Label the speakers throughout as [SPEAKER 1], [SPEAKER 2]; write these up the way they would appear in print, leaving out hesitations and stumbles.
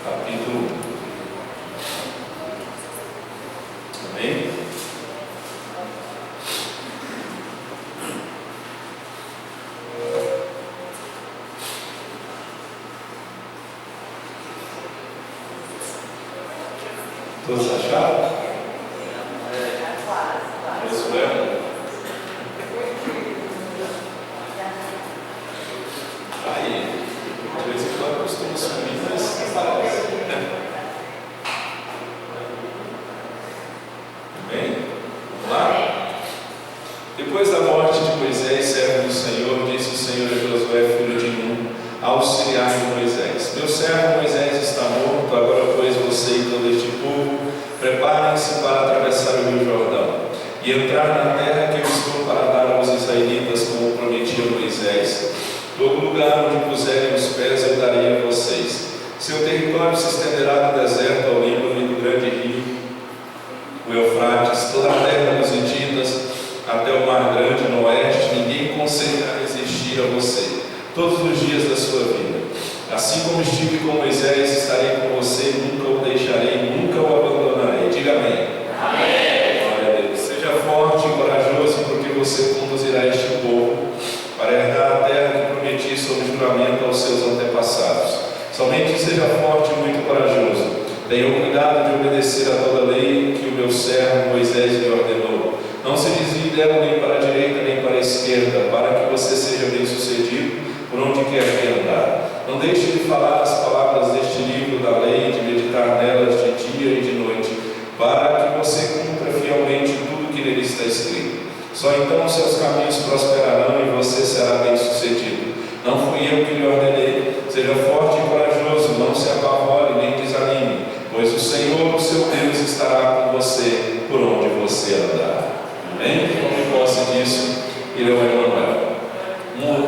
[SPEAKER 1] capítulo 1. Amém? Todos acharam? Isso mesmo? Aí, de vez em quando costuma sumir, mas aparece. Amém? Vamos lá? Depois da morte de Moisés, servo do Senhor, disse o Senhor a Josué, filho de Nun, auxiliar de Moisés: meu servo Moisés está morto, agora pois você e todo este povo preparem-se para atravessar o rio Jordão e entrar na terra que eu estou para dar aos israelitas, como prometi a Moisés. Todo lugar onde puserem os pés eu darei a vocês. Seu território se estenderá do deserto ao Líbano e do grande rio, o Eufrates, toda a terra dos Hititas, até o mar grande no oeste. Ninguém conseguirá resistir a você todos os dias da sua vida. Assim como estive com Moisés, estarei com você, nunca o deixarei, nunca o abandonarei. Diga amém. Amém. Glória a Deus. Seja forte e corajoso, porque você conduzirá este povo para herdar a terra que prometi sob juramento aos seus antepassados. Somente seja forte e muito corajoso. Tenha cuidado de obedecer a toda a lei que o meu servo Moisés lhe ordenou. Não se desvie dela nem para a direita nem para a esquerda, para que você seja bem sucedido por onde quer que andar. Não deixe de falar as palavras deste livro da lei, de meditar nelas de dia e de noite, para que você cumpra fielmente tudo que nele está escrito. Só então os seus caminhos prosperarão e você será bem sucedido. Não fui eu que lhe ordenei. Seja forte e corajoso, não se apavore nem desanime, pois o Senhor, o seu Deus, estará com você por onde você andar. Amém? Tome posse disso. Ele é o Emanuel.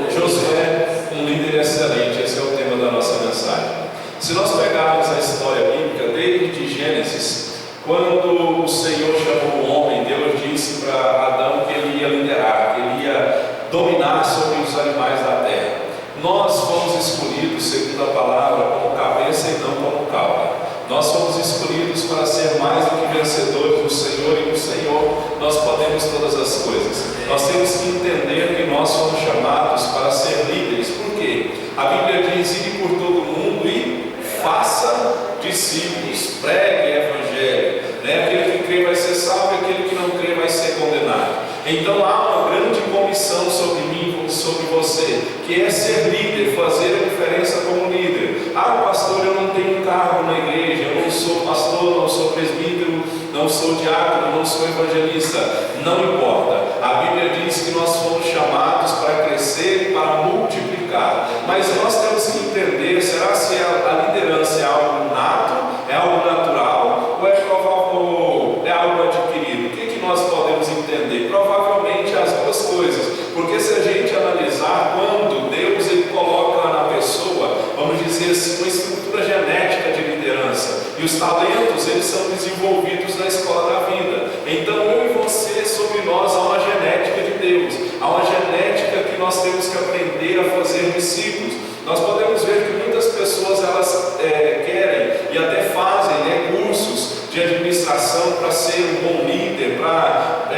[SPEAKER 1] Josué, um líder excelente. Esse é o tema da nossa mensagem. Se nós pegarmos a história bíblica desde Gênesis, quando o Senhor chamou o homem, Deus disse para Adão que ele ia liderar, que ele ia dominar sobre os animais da terra. Nós fomos escolhidos, segundo a palavra, como cabeça e não como cauda. Nós fomos escolhidos para ser mais do que vencedores do Senhor, e no Senhor nós podemos todas as coisas. Nós temos que entender que nós somos chamados para ser líderes. Por quê? A Bíblia diz: ide por todo mundo e faça discípulos, pregue evangelho. Aquele que crê vai ser salvo, e aquele que não crê vai ser condenado. Então há uma grande comissão sobre mim, sobre você, que é ser líder, fazer a diferença como líder. Pastor, eu não tenho cargo na igreja, eu não sou pastor, não sou presbítero, não sou diácono, não sou evangelista. Não importa. A Bíblia diz que nós fomos chamados para crescer e para multiplicar. Mas nós temos que entender: será se a liderança é algo nato, é algo natural, ou é algo adquirido? O que nós podemos entender? Provavelmente as duas coisas. Porque se a gente analisar, quando Deus ele coloca na pessoa, vamos dizer assim, uma estrutura genética de liderança, e os talentos eles são desenvolvidos na escola da vida. Então eu e você, sobre nós há uma genética de Deus, há uma genética que nós temos que aprender a fazer discípulos. Nós podemos ver que muitas pessoas elas querem e até fazem cursos de administração para ser um bom líder, para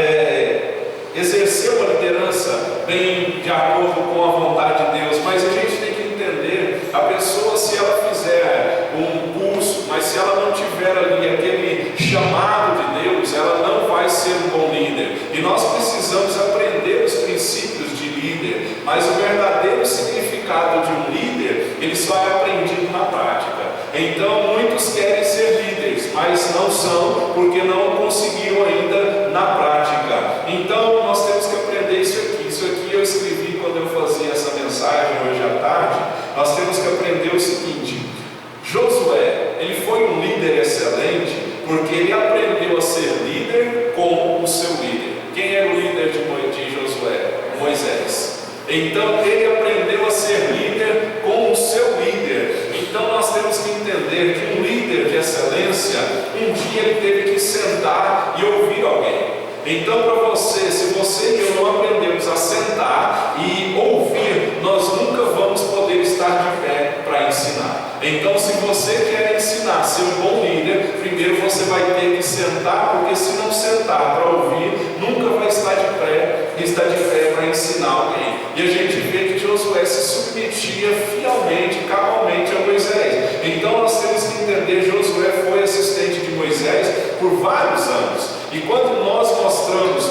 [SPEAKER 1] exercer uma liderança bem de acordo com a vontade de Deus. Mas a gente tem que entender: a pessoa, se ela fizer um curso, mas se ela não tiver ali aquele chamado de Deus, ela não vai ser um bom líder. E nós precisamos aprender os princípios de líder, mas o verdadeiro significado de um líder, ele só é aprendido na prática. Então muitos querem ser líderes, mas não são, porque não conseguiram ainda na prática. Então nós temos que aprender isso aqui. Isso aqui eu escrevi quando eu fazia essa mensagem hoje à tarde. Nós temos que aprender o seguinte: Josué, ele foi um líder excelente, porque ele aprendeu a ser líder com o seu líder. Quem era o líder de Josué? Moisés. Então ele aprendeu a ser líder com o seu líder. Então nós temos que entender que um líder de excelência, um dia ele teve que sentar e ouvir alguém. Então, para você, se você e eu não aprendemos a sentar e ouvir, nós nunca vamos poder estar de pé para ensinar. ensinar. Então, se você quer ensinar, ser um bom líder, primeiro você vai ter que sentar, porque se não sentar para ouvir, nunca vai estar de pé para ensinar alguém. E a gente vê que Josué se submetia fielmente, cabalmente a Moisés. Então nós temos que entender, Josué foi assistente de Moisés por vários anos. E quando nós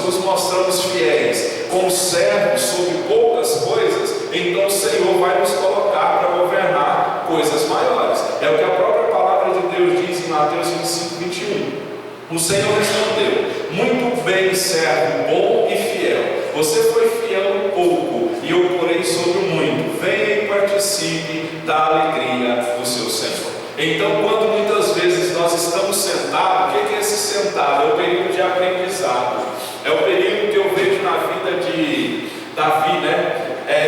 [SPEAKER 1] nos mostramos fiéis como servos sobre poucas coisas, então o Senhor vai nos colocar para governar coisas maiores. É o que a própria palavra de Deus diz em Mateus 25, 21. O Senhor respondeu: muito bem, servo bom e fiel. Você foi fiel em pouco, e eu porei sobre o muito. Venha e participe da alegria do seu Senhor. Então, quando muitas vezes nós estamos sentados, o que é esse sentado? É o período de aprendizado. É o período que eu vejo na vida de Davi, né?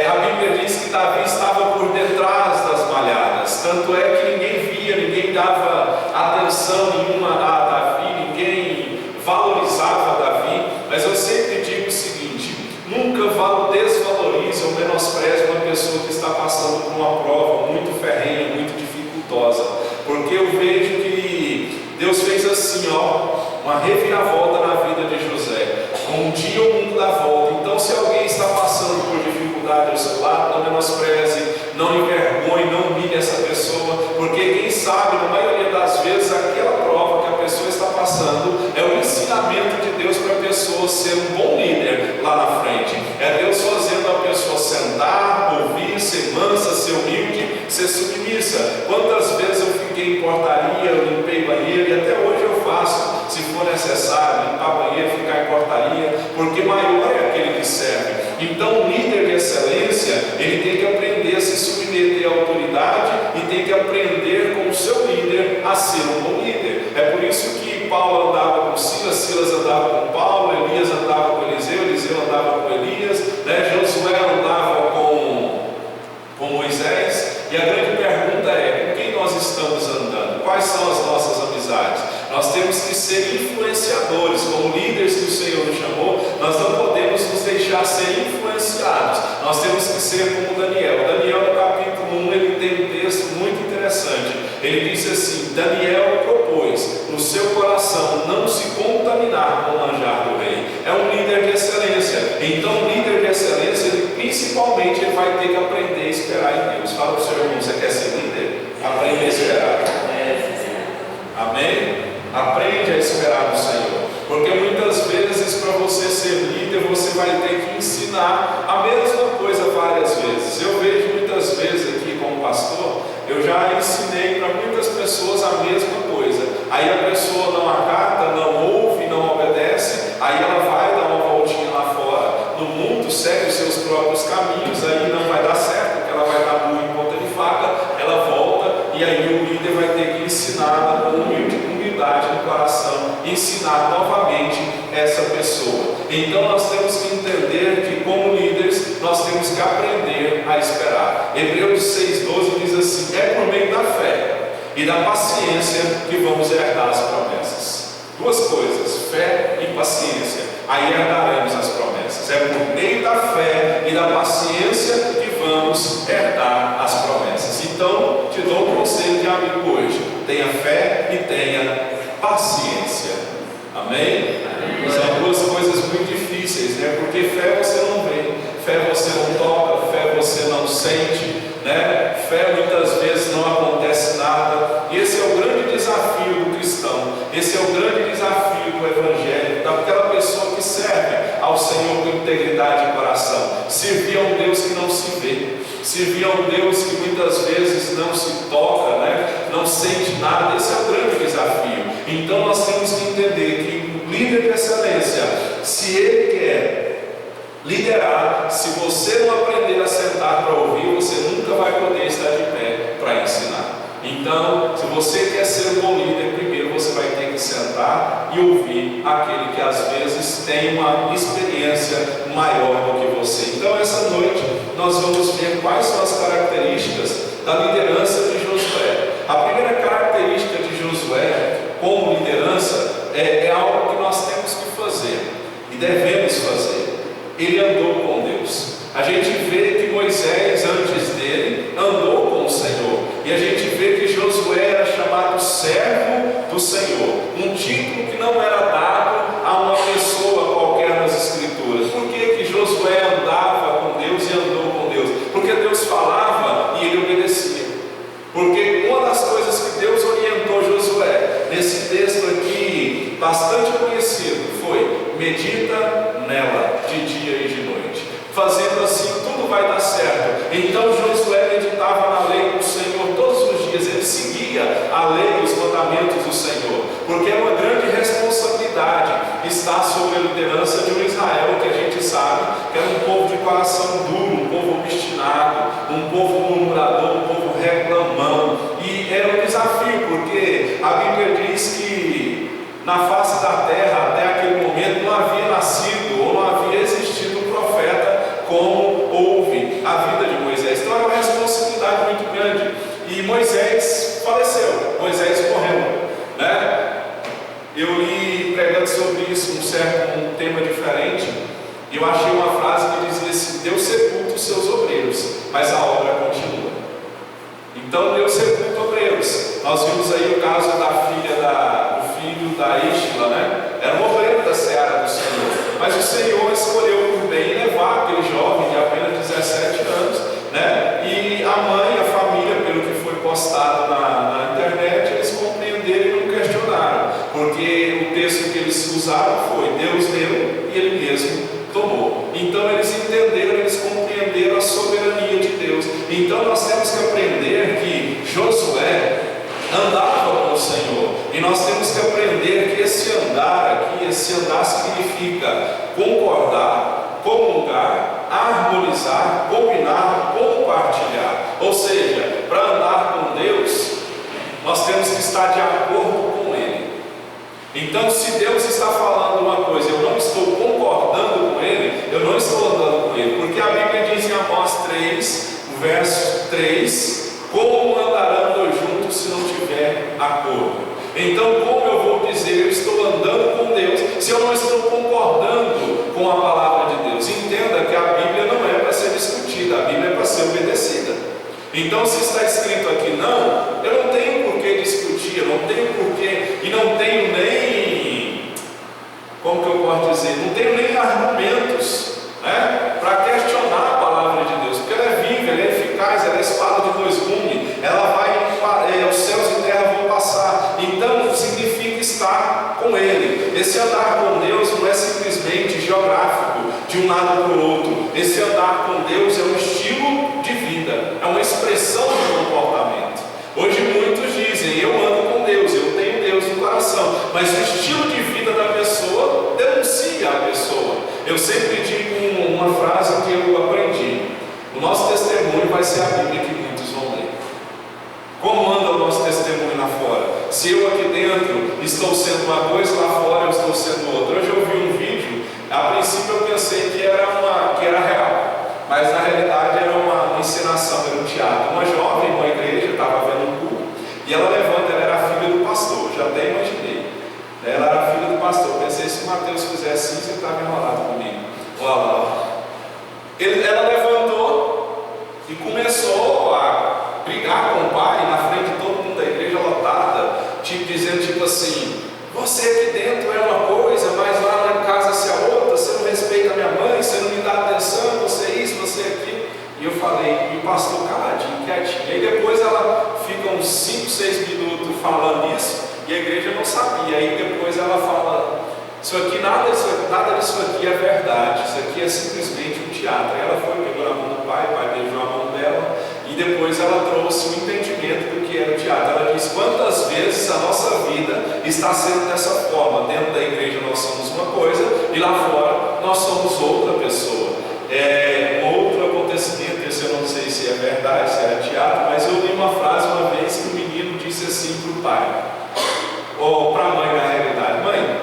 [SPEAKER 1] A Bíblia diz que Davi estava por detrás das malhadas. Tanto é que ninguém via, ninguém dava atenção nenhuma a Davi, ninguém valorizava Davi. Mas eu sempre digo o seguinte: nunca desvalorize ou menospreze uma pessoa que está passando por uma prova muito ferrenha, muito dificultosa. Porque eu vejo que Deus fez assim, uma reviravolta na vida de José. Um dia o mundo dá volta. Então, se alguém está passando por dificuldade ao seu lado, não menospreze, não envergonhe, não humilhe essa pessoa, porque quem sabe, na maioria das vezes, aquela prova que a pessoa está passando é o ensinamento de Deus para a pessoa ser um bom líder lá na frente. É Deus fazendo a pessoa sentar, ouvir, ser mansa, ser humilde, ser submissa. Quantas vezes eu fiquei em portaria, eu limpei banheiro, e até hoje eu faço, se for necessário, limpar banheiro, ficar em portaria, porque maior é aquele que serve. Então, o líder de excelência, ele tem que aprender a se submeter à autoridade e tem que aprender com o seu líder a ser um bom líder. É por isso que Paulo andava com Silas, Silas andava com Paulo, Elias andava com Eliseu, Eliseu andava com Elias, né? Josué andava com Moisés. E a grande pergunta é: com quem nós estamos andando? Quais são as nossas amizades? Nós temos que ser influenciadores, como líderes que o Senhor nos chamou. Nós não podemos nos deixar ser influenciados. Nós temos que ser como Daniel. Daniel, no capítulo 1, ele tem um texto muito interessante. Ele disse assim: Daniel propôs no seu coração não se contaminar com o manjar do rei. É um líder de excelência. Então, um líder de excelência, principalmente, ele vai ter que aprender a esperar em Deus. Fala para o seu irmão: você quer ser líder? Aprenda a esperar. Amém? Aprende a esperar no Senhor, porque muitas vezes para você ser líder você vai ter que ensinar a mesma coisa várias vezes. Eu vejo muitas vezes aqui como pastor, eu já ensinei para muitas pessoas a mesma coisa. Aí a pessoa não acata, não ouve, não obedece, aí ela vai dar uma voltinha lá fora no mundo, segue os seus próprios caminhos, aí não vai dar certo, porque ela vai dar burro em ponta de faca, ela volta, e aí o líder vai ter que ensinar com humildade no coração, ensinar novamente essa pessoa. Então nós temos que entender que, como líderes, nós temos que aprender a esperar. Hebreus 6,12 diz assim: é por meio da fé e da paciência que vamos herdar as promessas. Duas coisas: fé e paciência. Aí herdaremos as promessas. É por meio da fé e da paciência que vamos herdar as promessas. Então, te dou um conselho de amigo hoje: tenha fé e tenha paciência. Amém? São duas coisas muito difíceis, né? Porque fé você não vê, fé você não toca, fé você não sente, né? Fé muitas vezes não acontece nada. E esse é o grande desafio do cristão. Esse é o grande desafio do evangelho, daquela pessoa que serve ao Senhor com integridade de coração. Servir a um Deus que não se vê, servir a um Deus que muitas vezes não se toca, né? Não sente nada. Esse é o grande desafio. Então nós temos que entender que o líder de excelência, se ele quer liderar, se você não aprender a sentar para ouvir, você nunca vai poder estar de pé para ensinar. Então, se você quer ser um bom líder, primeiro você vai ter que sentar e ouvir aquele que às vezes tem uma experiência maior do que você. Então, essa noite nós vamos ver quais são as características da liderança de Josué. A primeira característica de Josué como liderança é algo que nós temos que fazer e devemos fazer. Ele andou com Deus. A gente vê que Moisés, antes dele, andou com o Senhor. E a gente servo do Senhor, um título que não era dado a uma pessoa qualquer nas Escrituras. Por que Josué andava com Deus e andou com Deus? Porque Deus falava e ele obedecia. Porque uma das coisas que Deus orientou Josué, nesse texto aqui, bastante conhecido, foi: medita nela de dia e de noite. Fazendo assim, tudo vai dar certo. Então Josué meditava na lei do Senhor todos os dias. Ele seguia a lei e os mandamentos do Senhor, porque é uma grande responsabilidade estar sob a liderança de um Israel que a gente sabe que era um povo de coração duro, um povo obstinado, um povo murmurador, um povo reclamão. E era um desafio, porque a Bíblia diz que na face da terra até aquele momento não havia nascido ou não havia existido um profeta como houve a vida de Moisés. Então era uma responsabilidade muito grande. E Moisés faleceu, Moisés morreu, né? Eu li pregando sobre isso um tema diferente, e eu achei uma frase que dizia assim: Deus sepulta os seus obreiros, mas a obra continua. Então Deus sepulta obreiros. Nós vimos aí o caso do filho da Isla, né? Era um obreiro da seara do Senhor, mas o Senhor escolheu por bem levar aquele jovem de apenas 17 anos, né? E a mãe, a família, pelo que foi postado na internet, eles compreenderam e não questionaram, porque o texto que eles usaram foi: Deus deu e Ele mesmo tomou. Então eles entenderam, eles compreenderam a soberania de Deus. Então nós temos que aprender que Josué andava com o Senhor, e nós temos que aprender que esse andar significa concordar, comungar, harmonizar, combinar, compartilhar. Ou seja, para andar com Deus, nós temos que estar de acordo com Ele. Então, se Deus está falando uma coisa e eu não estou concordando com Ele, eu não estou andando com Ele, porque a Bíblia diz em Amós 3, verso 3: como andarão dois juntos se não tiver acordo? Então, como eu vou dizer eu estou andando com Deus se eu não estou concordando com a palavra de Deus? Entenda que a Bíblia não é para ser discutida, a Bíblia é para ser obedecida. Então, se está escrito aqui não, eu não tenho por que discutir, eu não tenho por que, e não tenho nem, como que eu posso dizer, não tenho nem argumentos, né, para questionar a palavra de Deus, porque ela é viva, ela é eficaz, ela é espada de dois gumes, ela vai, os céus e terra vão passar. Então significa estar com Ele. Esse andar com Deus não é simplesmente geográfico, de um lado para o outro. Esse andar com Deus é um estilo de vida, é uma expressão de comportamento. Hoje muitos dizem: eu ando com Deus, eu tenho Deus no coração, mas o estilo de vida da pessoa denuncia a pessoa. Eu sempre digo uma frase que eu aprendi: o nosso testemunho vai ser a Bíblia que muitos vão ler. Como anda o nosso testemunho lá fora? Se eu aqui dentro estou sendo uma coisa, lá fora eu estou sendo outra. Hoje eu vi um vídeo, a princípio eu pensei que era real, mas na realidade era uma encenação, era um teatro. Uma jovem, uma igreja, estava vendo um culto, e ela levanta, ela era filha do pastor, já até imaginei. Ela era filha do pastor. Pensei: se o Mateus fizer assim, você estava enrolado comigo. Olha lá. Ela levantou e começou a brigar com o pai na frente de todo mundo da igreja lotada, dizendo assim: você aqui dentro é uma coisa, mas lá na casa você é outra, você não respeita a minha mãe, você não me dá atenção, você é isso, você é aquilo. E eu falei, e o pastor caladinho, quietinho. E aí depois ela fica uns 5, 6 minutos falando isso, e a igreja não sabia. Aí depois ela fala: nada disso aqui é verdade, isso aqui é simplesmente um teatro. Aí ela foi, pegou na mão do pai, o pai beijou a mão dela, e depois ela trouxe um entendimento do que era o teatro. Ela diz: quantas vezes a nossa vida está sendo dessa forma? Dentro da igreja nós somos uma coisa, e lá fora nós somos outra pessoa. Um outro acontecimento, esse eu não sei se é verdade, se era teatro, mas eu li uma frase uma vez que o menino disse assim para o pai, ou para a mãe na realidade: mãe,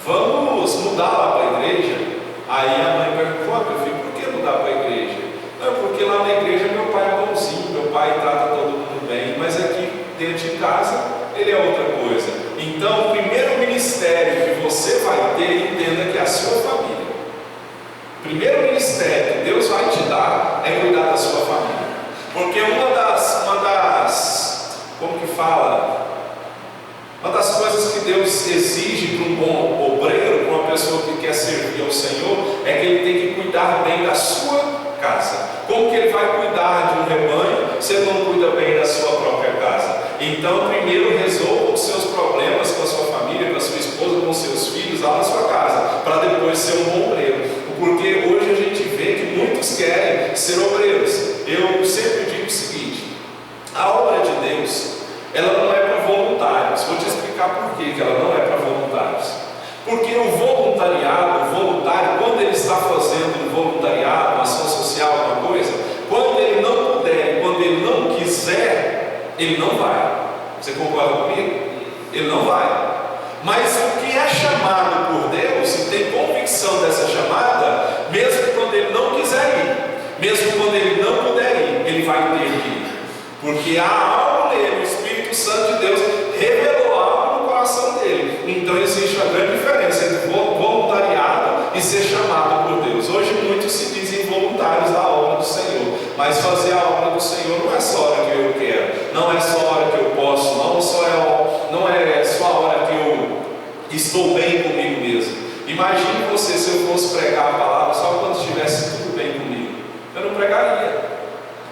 [SPEAKER 1] vamos mudar lá para a igreja? Aí a mãe perguntou: meu filho, por que mudar para a igreja? Não, porque lá na igreja meu pai é bonzinho, meu pai trata todo mundo bem, mas aqui dentro de casa ele é outra coisa. Então o primeiro ministério que você vai ter, entenda que é a sua família. O primeiro ministério que Deus vai te dar é cuidar da sua família, porque uma das como que fala? Deus exige para um bom obreiro, para uma pessoa que quer servir ao Senhor, é que ele tem que cuidar bem da sua casa. Como que ele vai cuidar de um rebanho se ele não cuida bem da sua própria casa? Então, primeiro resolva os seus problemas com a sua família, com a sua esposa, com os seus filhos lá na sua casa, para depois ser um bom obreiro. Porque hoje a gente vê que muitos querem ser obreiros. Eu sempre digo o seguinte: a obra de Deus, ela não é para voluntários. Vou te explicar por que ela não é para voluntários. Porque o voluntariado, o voluntário, quando ele está fazendo um voluntariado, uma ação social, alguma coisa, quando ele não puder, quando ele não quiser, ele não vai. Você concorda comigo? Ele não vai. Mas o que é chamado por Deus, e tem convicção dessa chamada, mesmo quando ele não quiser ir, mesmo quando ele não puder ir, ele vai ter que ir. Porque há algo nele, o Espírito Santo de Deus revelou algo no coração dele. Então existe uma grande diferença entre voluntariado e ser chamado por Deus. Hoje muitos se dizem voluntários da obra do Senhor, mas fazer a obra do Senhor não é só a hora que eu quero, não é só a hora que eu posso, não é só a hora que eu estou bem comigo mesmo. Imagine você se eu fosse pregar a palavra só quando estivesse tudo bem comigo. Eu não pregaria.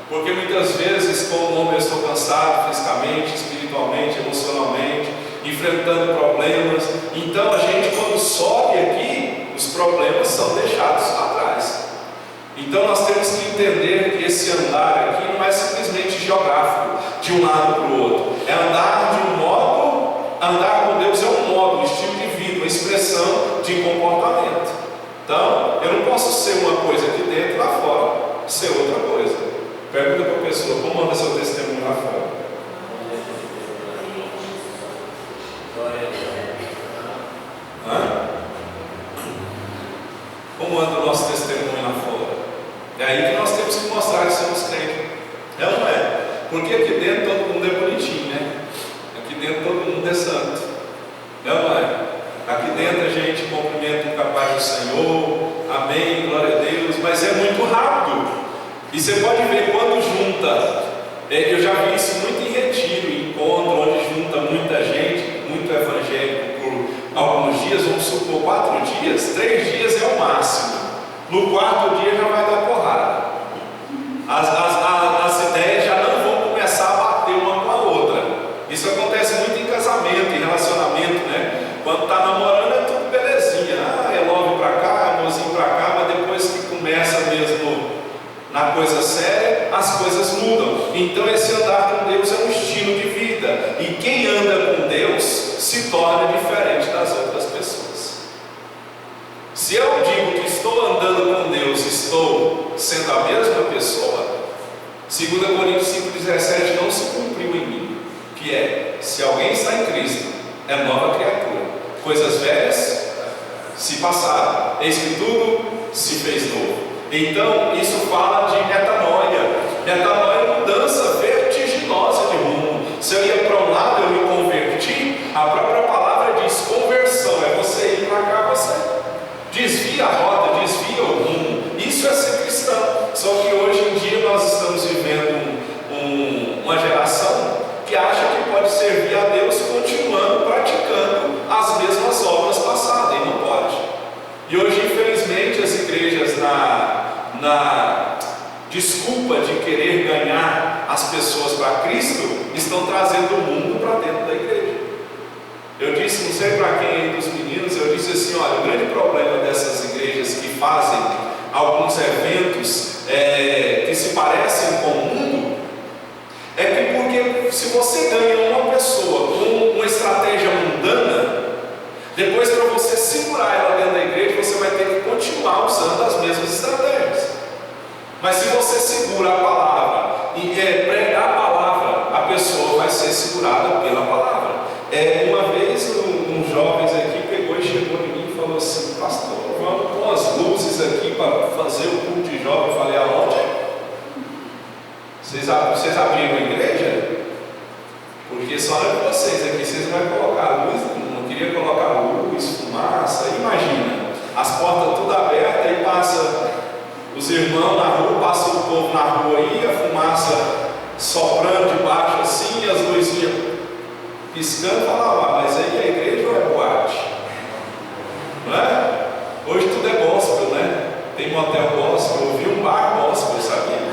[SPEAKER 1] Porque muitas vezes, como homem, eu estou cansado fisicamente, espiritualmente, emocionalmente, enfrentando problemas. Então a gente, quando sobe aqui, os problemas são deixados para trás. Então nós temos que entender que esse andar aqui não é simplesmente geográfico, de um lado para o outro. É andar de um modo, andar com Deus é um modo, um estilo de vida, uma expressão de comportamento. Então, eu não posso ser uma coisa aqui dentro e lá fora, ser outra coisa. Pergunta para a pessoa: como anda seu testemunho lá fora? Como anda o nosso testemunho lá fora? É aí que nós temos que mostrar que somos crentes. É ou não é? Porque aqui dentro todo mundo é bonitinho, né? Aqui dentro todo mundo é santo. É ou não é? Aqui dentro a gente cumprimenta o capaz do Senhor, amém, glória a Deus, mas é muito rápido. E você pode ver quando junta, eu já vi isso muito em retiro, em encontro, onde junta muita gente, muito evangélico por alguns dias, vamos supor 4 dias, 3 dias é o máximo. No 4º dia já vai dar porrada. As ideias já não vão começar a bater uma com a outra. Isso acontece muito em casamento, em relacionamento, né? Quando está namorando é tudo belezinha, é love pra cá, amorzinho pra cá, mas depois que começa mesmo na coisa séria, as coisas mudam. Então esse andar com Deus é um estilo de vida, e quem anda com Deus se torna diferente das outras pessoas. Se eu digo que estou andando com Deus, estou sendo a mesma pessoa, 2 Coríntios 5,17 não se cumpriu em mim, que é: se alguém está em Cristo, é nova criatura, coisas velhas se passaram, eis que tudo se fez novo. Então, isso fala de metanoia. Metanoia é mudança vertiginosa de rumo. Se eu ia para um lado, eu me converti. A própria palavra diz conversão, é você ir para cá, você desvia a rota, desvia o rumo. Isso é ser cristão. Só que hoje em dia nós estamos vivendo uma geração que acha que pode servir a Deus continuando praticando as mesmas obras passadas, e não pode. E hoje, infelizmente, as igrejas na desculpa de querer ganhar as pessoas para Cristo, estão trazendo o mundo para dentro da igreja. Eu disse, não sei para quem aí dos meninos, eu disse assim: olha, o grande problema dessas igrejas que fazem alguns eventos que se parecem com o mundo, é que porque se você ganha uma pessoa com uma estratégia mundana, depois para você segurar ela dentro da igreja, você vai ter que continuar usando as mesmas estratégias. Mas se você segura a palavra e pregar a palavra, a pessoa vai ser segurada pela palavra. Uma vez um jovens aqui pegou e chegou em mim e falou assim: pastor, vamos pôr as luzes aqui para fazer o culto de jovem. Eu falei: aonde? Vocês abriram a igreja? Porque só é vocês aqui, vocês não vão colocar luz, não queria colocar luz, fumaça. Imagina, as portas tudo abertas e passa os irmãos na rua, passa o povo na rua aí, a fumaça soprando de baixo assim, e as luzinhas piscando e falava, mas aí é igreja ou é boate? Não é? Hoje tudo é gospel, né? Tem motel gospel, eu vi um bar gospel, sabia?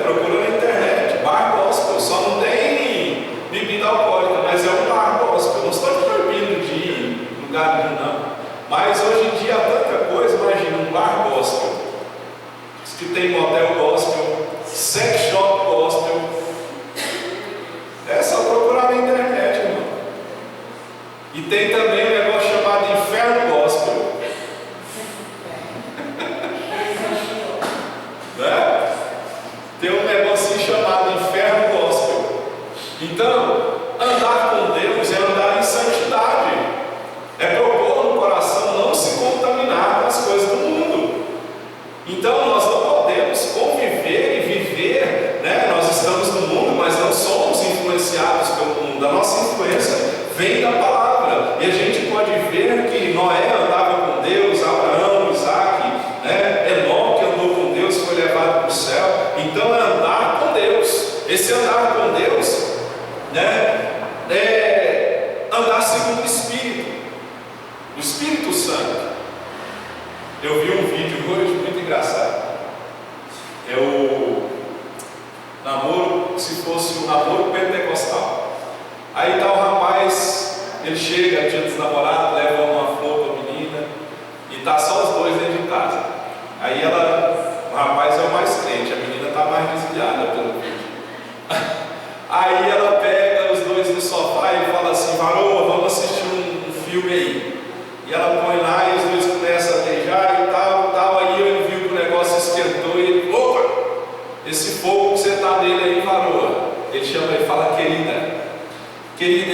[SPEAKER 1] Procura na internet, bar gospel, só não tem bebida alcoólica, mas é um bar gospel. Não estou te proibindo de ir em lugar nenhum, não. Mas hoje em dia há tanta coisa, imagina um bar gospel. Diz que tem motel gospel, sex shop gospel. É só procurar na internet, irmão. E tem também um negócio chamado inferno gospel. Né? Tem um negocinho chamado inferno gospel. Então, andar com Deus é andar em santidade. É propor no coração não se contaminar com as coisas do mundo. Então, nós não podemos conviver e viver, né? Nós estamos no mundo, mas não somos influenciados pelo mundo. A nossa influência vem da palavra. E a gente pode ver que Noé andava com Deus, Abraão, Isaac, né? Enoque andou com Deus, foi levado para o céu. Então, é andar com Deus. Esse andar com Deus, né? É andar segundo o Espírito. O Espírito Santo. Eu vi um vídeo hoje muito engraçado. É o namoro, se fosse um namoro pentecostal. Aí tá o rapaz, ele chega dia dos namorados, leva uma flor para a menina e tá só os dois dentro de casa. Aí o rapaz é o mais crente, a menina tá mais desviada pelo vídeo. Aí ela pega os dois no sofá e fala assim, varô, vamos assistir um filme aí. E ela põe lá e os dois começam a beijar e tal. Aí ele viu que o negócio esquentou e ele, opa, esse fogo que você está nele aí, varô. Ele chama e fala, querida,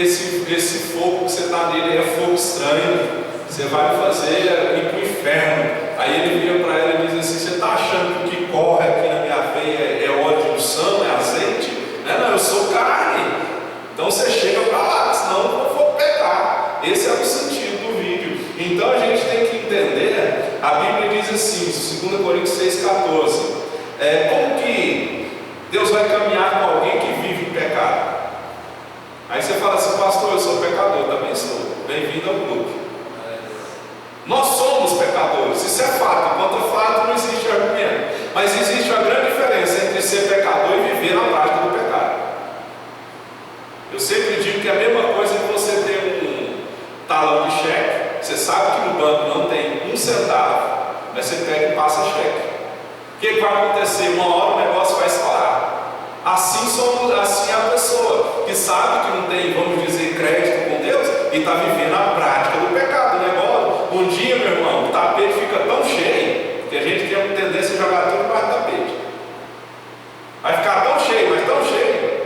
[SPEAKER 1] esse fogo que você está nele é fogo estranho. Você vai me fazer ir para o inferno. Aí ele vira para ela e diz assim, você está achando que o que corre aqui na minha veia é óleo de unção, é azeite? Não, eu sou carne. Então você chega para lá, senão eu não vou pecar. Esse é o sentido do vídeo. Então a gente tem que entender, a Bíblia diz assim, 2 Coríntios 6,14, como que Deus vai caminhar com alguém que vive em pecado? Aí você fala assim, pastor, eu sou pecador, também sou. Bem-vindo ao clube. Nós somos pecadores, isso é fato. Enquanto é fato, não existe argumento. Mas existe uma grande diferença entre ser pecador e viver na prática do pecado. Eu sempre digo que é a mesma coisa que você ter um talão de cheque. Você sabe que no banco não tem um centavo, mas você pega e passa cheque. O que vai acontecer? Uma hora o negócio vai estourar. Assim é a pessoa que sabe que não tem, vamos dizer, crédito com Deus e está vivendo a prática do pecado. O negócio, um dia, meu irmão, o tapete fica tão cheio que a gente tem uma tendência a jogar tudo debaixo do tapete. Vai ficar tão cheio, mas tão cheio,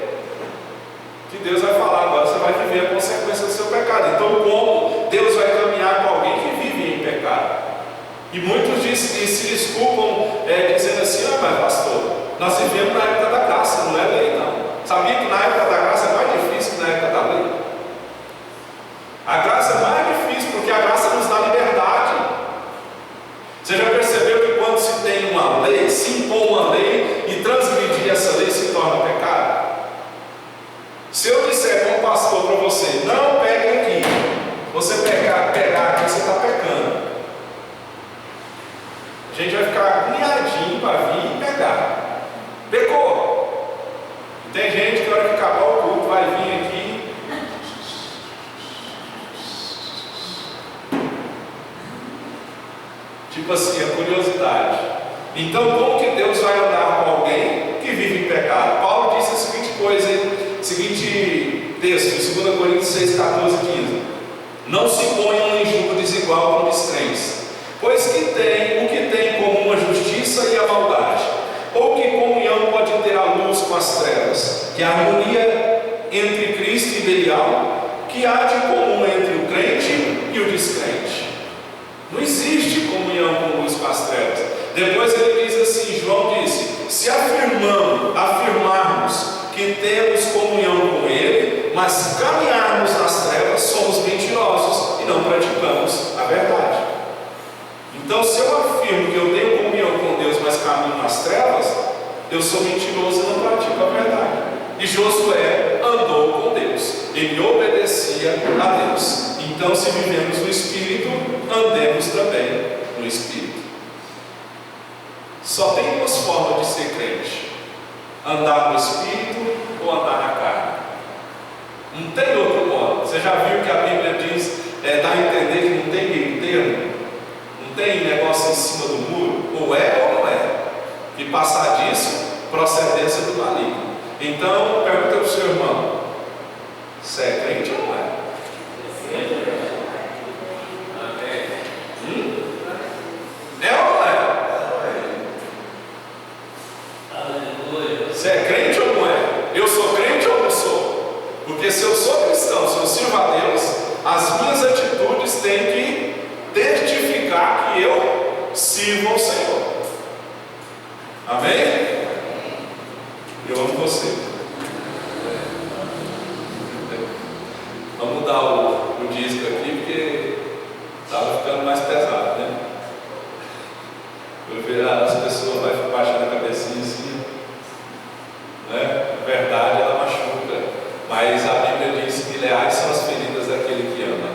[SPEAKER 1] que Deus vai falar, agora você vai viver a consequência do seu pecado. Então, como Deus vai caminhar com alguém que vive em pecado? E muitos se desculpam dizendo assim, mas pastor, nós vivemos na época da graça, não é lei não. Sabia que na época da graça é mais difícil que na época da lei? A graça é mais difícil porque a graça nos dá liberdade. Você já percebeu que quando se tem uma lei, se impõe uma lei e transgredir essa lei se torna pecado? Se eu disser como pastor para você, não pegue aqui, você pegar aqui, você está pecando. A gente vai ficar agoniadinho para vir e pegar. Pecou. E tem gente que na hora que acabar o culto vai vir aqui. Tipo assim, a curiosidade. Então, como que Deus vai andar com alguém que vive em pecado? Paulo disse a seguinte coisa, seguinte texto, em 2 Coríntios 6, 14 e 15. Não se ponham em julgo desigual com descrentes, pois o que tem em comum a justiça e a maldade? Ou que comunhão pode ter a luz com as trevas? Que harmonia entre Cristo e Belial? Que há de comum entre o crente e o descrente? Não existe comunhão com luz com as trevas. Depois ele diz assim, João disse, se afirmarmos que temos comunhão com Ele, mas caminharmos nas trevas, somos mentirosos e não praticamos a verdade. Então, se eu afirmo que eu tenho comunhão com Deus, mas caminho nas trevas, eu sou mentiroso e não pratico a verdade. E Josué andou com Deus. ele obedecia a Deus. Então, se vivemos no Espírito, andemos também no Espírito. Só tem duas formas de ser crente: andar no Espírito ou andar na carne. Não tem outro modo. Você já viu que a Bíblia diz, dá a entender que não tem meio termo? Não tem negócio em cima do muro? Ou é ou não é. E passar disso, procedência do maligno. Então, pergunta para o seu irmão: você é crente ou não é? É ou não é? Você é crente ou não é? Eu sou crente ou não sou? Porque se eu sou cristão, se eu sirvo a Deus, as minhas atitudes têm que testificar que eu sirvo ao Senhor. Amém? Eu amo você. Vamos mudar o disco aqui, porque estava ficando mais pesado, né? Eu ver as pessoas vai baixando a cabecinha assim, né? Na verdade, ela machuca, mas a Bíblia diz que leais são as feridas daquele que ama.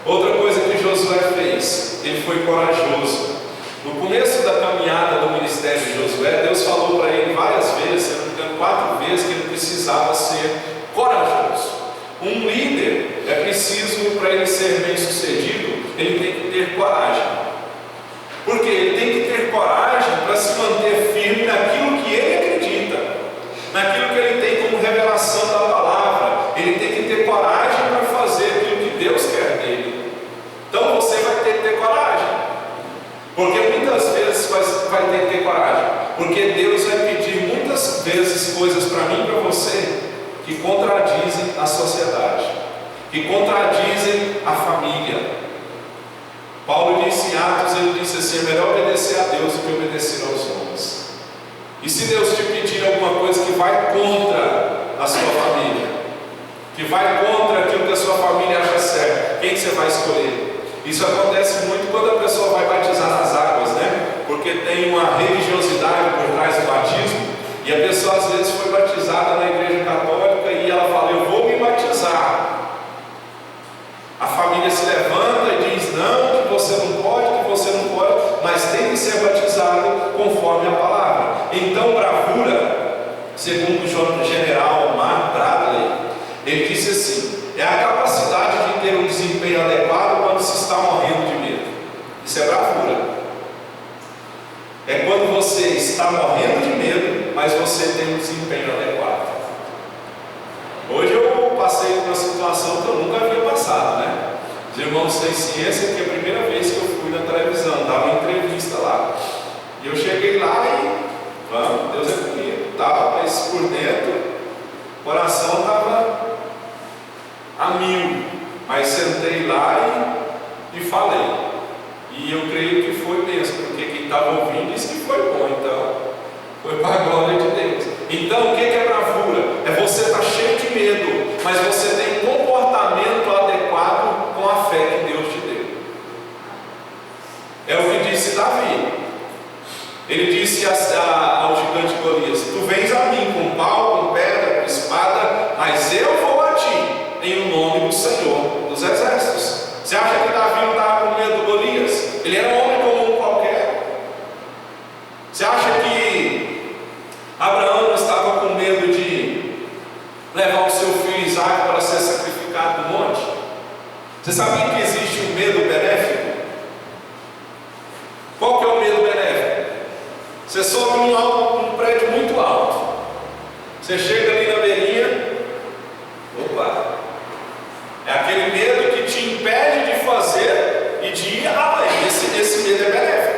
[SPEAKER 1] Outra coisa que Josué fez, ele foi corajoso. No começo da caminhada do ministério de Josué, Deus falou para ele várias vezes, se não me engano 4 vezes, que ele precisava ser corajoso. Um líder é preciso, para ele ser bem sucedido, ele tem que ter coragem. Porque ele tem que ter coragem para se manter firme naquilo que ele acredita, naquilo que ele tem como revelação da palavra. Ele tem que ter coragem para fazer aquilo que Deus quer dele. Então você vai ter que ter coragem. Porque muitas vezes vai ter que ter coragem. Porque Deus vai pedir muitas vezes coisas para mim e para você que contradizem a sociedade, que contradizem a família. Paulo disse em Atos, ele disse assim: é melhor obedecer a Deus do que obedecer aos homens. E se Deus te pedir alguma coisa que vai contra a sua família, que vai contra aquilo que a sua família acha certo, quem que você vai escolher? Isso acontece muito quando a pessoa vai batizar nas águas, né? Porque tem uma religiosidade por trás do batismo, e a pessoa às vezes foi batizada na igreja católica e ela fala: eu vou me batizar. A família se levanta e diz: não, que você não pode, mas tem que ser batizado conforme a palavra. Então, bravura, segundo o general Mark Bradley, ele disse assim: é a capacidade de ter um desempenho adequado quando se está morrendo de medo. Isso é bravura. É quando você está morrendo de medo, mas você tem um desempenho adequado. Hoje eu passei por uma situação que eu nunca havia passado, né? Os irmãos têm ciência que é a primeira vez que eu fui na televisão, estava em entrevista lá. E eu cheguei lá e, vamos, Deus é comigo, tal, mas por dentro, o coração estava a 1000. Mas sentei lá e falei. E eu creio que foi mesmo, porque quem estava ouvindo disse que foi bom, então foi para a glória de Deus. Então, o que é bravura? É você estar cheio de medo, mas você tem um comportamento adequado com a fé que Deus te deu. É o que disse Davi. Ele disse ao gigante Golias: tu vens a mim com pau, com pedra, com espada, mas eu vou a ti em nome do Senhor dos Exércitos. Você acha que Davi não estava com medo do Golias? Ele era um homem comum qualquer. Você acha que Abraão não estava com medo de levar o seu filho Isaac para ser sacrificado no monte? Você sabia que existe um medo benéfico? Qual que é o medo benéfico? Você sobe um prédio muito alto. Você chega ali na beirinha. Opa! É aquele medo que te impede de fazer e de ir além. Esse medo é benéfico.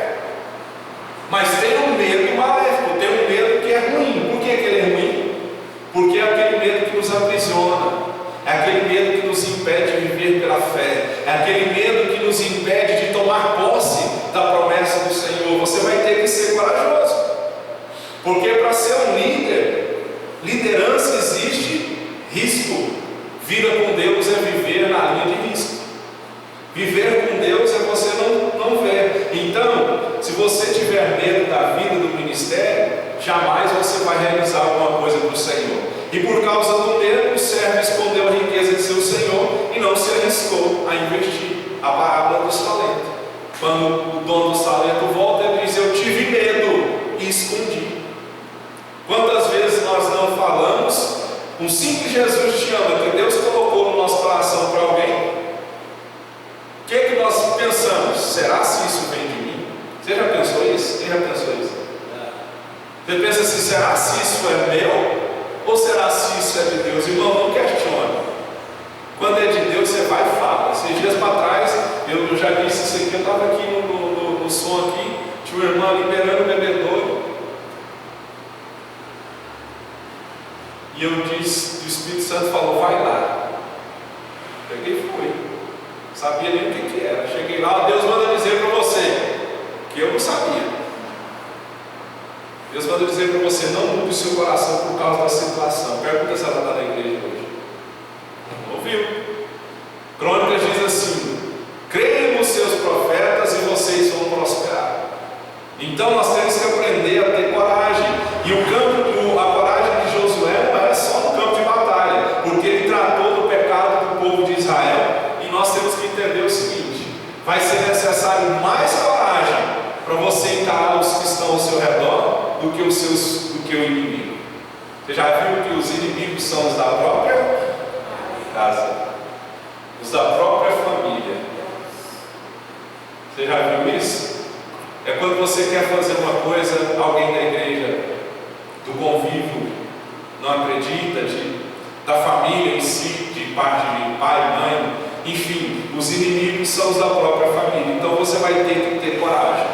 [SPEAKER 1] Mas tem um medo maléfico, tem um medo que é ruim. Por que ele é ruim? Porque é aquele medo que nos aprisiona, é aquele medo que nos impede de viver pela fé, é aquele medo que nos impede de tomar posse da promessa do Senhor. Você vai ter que ser corajoso, porque para ser um líder, liderança existe risco. Vida com Deus é viver na linha de risco. Viver com Deus é você não ver. Então, se você tiver medo da vida do ministério, jamais você vai realizar alguma coisa para o Senhor. E por causa do medo, o servo escondeu a riqueza de arriscou a investir. A parábola dos talentos. Quando o dono dos talentos volta, ele diz: eu tive medo e escondi. Quantas vezes nós não falamos um simples Jesus te ama, que Deus colocou no nosso coração para alguém? O que é que nós pensamos? Será se isso vem de mim? Você já pensou isso? Quem já pensou isso? Você pensa assim: será se isso é meu? Ou será se isso é de Deus? Irmão, não questione. Quando é de Deus, você vai e fala. Esses dias para trás, eu já disse isso aqui, eu estava aqui no som aqui, tinha uma irmã liberando o bebedouro. E eu disse, o Espírito Santo falou: vai lá. Peguei e fui. Sabia nem o que era. Cheguei lá, Deus manda dizer para você, que eu não sabia. Deus manda dizer para você: não mude o seu coração por causa da situação. Pergunta se ela está na igreja hoje. Ouviu? Crônicas diz assim: creem nos seus profetas e vocês vão prosperar. Então nós temos que aprender a ter coragem. E a coragem de Josué não era só no campo de batalha, porque ele tratou do pecado do povo de Israel. E nós temos que entender o seguinte: vai ser necessário mais coragem para você encarar os que estão ao seu redor do que o inimigo. Você já viu que os inimigos são os da própria casa, os da própria família? Você já viu isso? É quando você quer fazer uma coisa, alguém da igreja, do convívio, não acredita, da família em si, de parte de pai, mãe, enfim, os inimigos são os da própria família. Então você vai ter que ter coragem.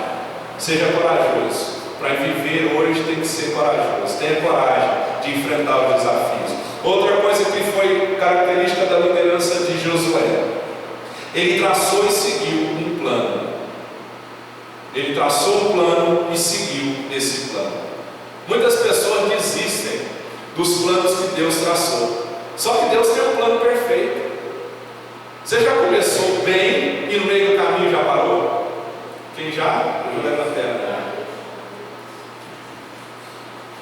[SPEAKER 1] Seja corajoso. Para viver hoje tem que ser corajoso. Tenha coragem de enfrentar os desafios. Outra coisa que foi característica da liderança de Josué: ele traçou e seguiu um plano. Ele traçou um plano e seguiu esse plano. Muitas pessoas desistem dos planos que Deus traçou. Só que Deus tem um plano perfeito. Você já começou bem e no meio do caminho já parou? Quem já? Eu levantei a mão.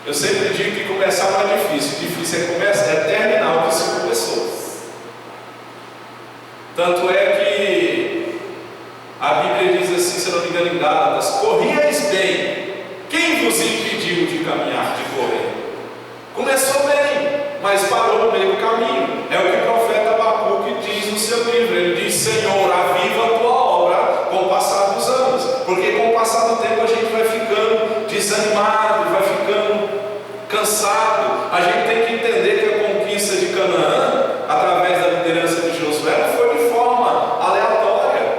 [SPEAKER 1] Eu sempre digo que começar não é difícil. Difícil é terminar o que se começou. Tanto é que a Bíblia diz assim, se não me engano, em Gálatas: corrieis bem, quem vos impediu de caminhar, de correr? Começou bem, mas parou no meio do caminho. É o que o profeta Abacuque diz no seu livro. Ele diz: Senhor, aviva a tua obra com o passar dos anos. Porque com o passar do tempo a gente vai ficando desanimado, vai ficando cansado. A gente tem que entender que a conquista de Canaã, através da liderança de Josué, não foi de forma aleatória,